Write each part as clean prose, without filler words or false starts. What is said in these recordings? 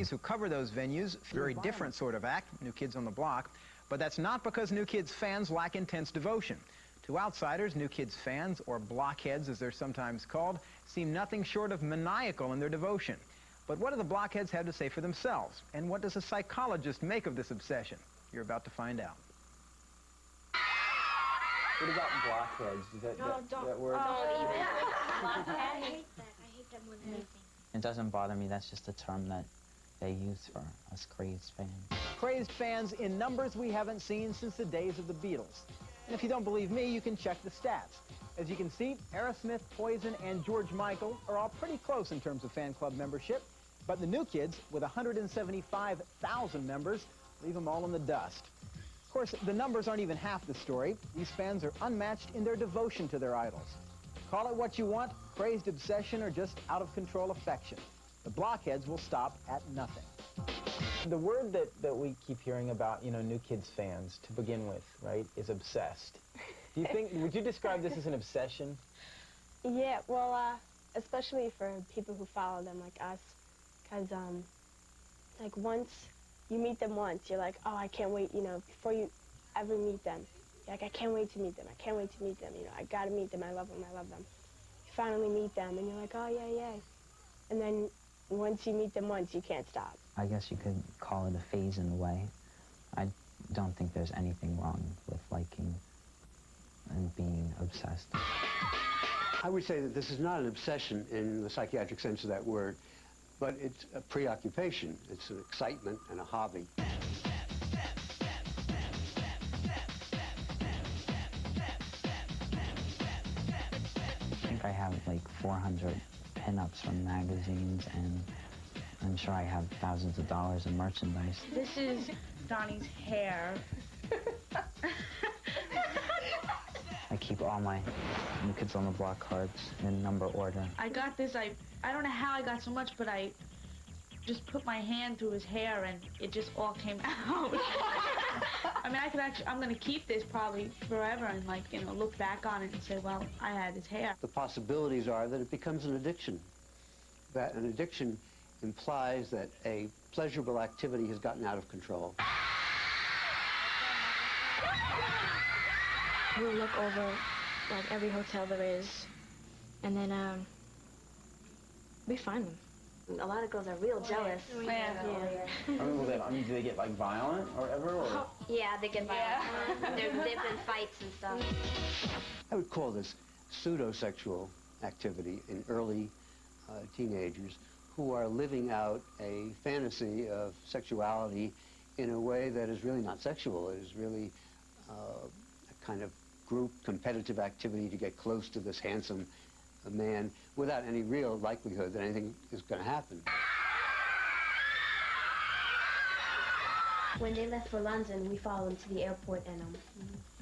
companies who cover those venues. Very different sort of act, New Kids on the Block. But that's not because New Kids fans lack intense devotion. To outsiders, New Kids fans, or blockheads as they're sometimes called, seem nothing short of maniacal in their devotion. But what do the blockheads have to say for themselves? And what does a psychologist make of this obsession? You're about to find out. What about blockheads? Is that word? Don't even. I hate that. I hate them more than anything. It doesn't bother me. That's just a term that they use for us crazed fans. Crazed fans in numbers we haven't seen since the days of the Beatles. And if you don't believe me, you can check the stats. As you can see, Aerosmith, Poison, and George Michael are all pretty close in terms of fan club membership. But the New Kids, with 175,000 members, leave them all in the dust. Of course, the numbers aren't even half the story. These fans are unmatched in their devotion to their idols. Call it what you want, crazed obsession, or just out-of-control affection. The blockheads will stop at nothing. The word that we keep hearing about, New Kids fans, to begin with, right, is obsessed. Do you think, would you describe this as an obsession? Yeah, well, especially for people who follow them like us, because, like, once you meet them once, you're like, oh, I can't wait, before you ever meet them. You're like, I can't wait to meet them. I can't wait to meet them. I got to meet them. I love them. I love them. You finally meet them, and you're like, oh, yeah. And then once you meet them once, you can't stop. I guess you could call it a phase in a way. I don't think there's anything wrong with liking and being obsessed. I would say that this is not an obsession in the psychiatric sense of that word, but it's a preoccupation. It's an excitement and a hobby. I think I have like 400 pinups from magazines, and I'm sure I have thousands of dollars in merchandise. This is Donnie's hair. I keep all my New Kids on the Block cards in number order. I got this, I don't know how I got so much, but I just put my hand through his hair and it just all came out. I mean, I'm going to keep this probably forever and, like, look back on it and say, well, I had his hair. The possibilities are that it becomes an addiction. That an addiction implies that a pleasurable activity has gotten out of control. We'll look over, like, every hotel there is, and then, we find them. A lot of girls are real jealous. Yeah. Do they get, like, violent or ever? Or? Yeah, they get violent. They've been fights and stuff. I would call this pseudo-sexual activity in early teenagers who are living out a fantasy of sexuality in a way that is really not sexual. It is really a kind of group competitive activity to get close to this handsome man without any real likelihood that anything is going to happen. When they left for London, we followed them to the airport, and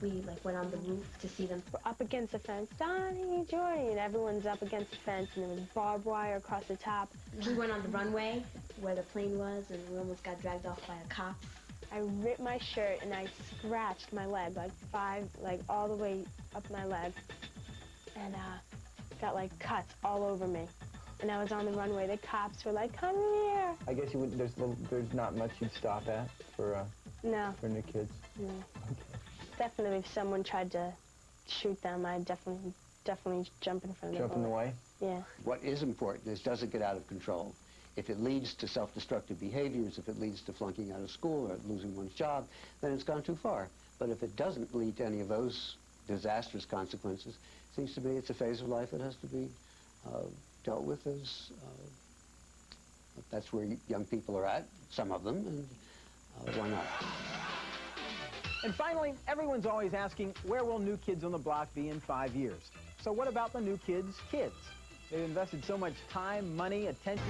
we went on the roof to see them. We're up against the fence, Donnie, Jordy, and everyone's up against the fence, and there was barbed wire across the top. We went on the runway where the plane was, and we almost got dragged off by a cop. I ripped my shirt and I scratched my leg, all the way up my leg, and got cuts all over me. And I was on the runway. The cops were like, "Come here." I guess you would. There's not much you'd stop at for no. For New Kids. No. Okay. Definitely, if someone tried to shoot them, I'd definitely jump in front of them. Jump in the way. Yeah. What is important is, does it get out of control? If it leads to self-destructive behaviors, if it leads to flunking out of school or losing one's job, then it's gone too far. But if it doesn't lead to any of those disastrous consequences, it seems to me it's a phase of life that has to be dealt with as that's where young people are at, some of them, and why not? And finally, everyone's always asking, where will New Kids on the Block be in 5 years? So what about the New Kids' kids? They've invested so much time, money, attention.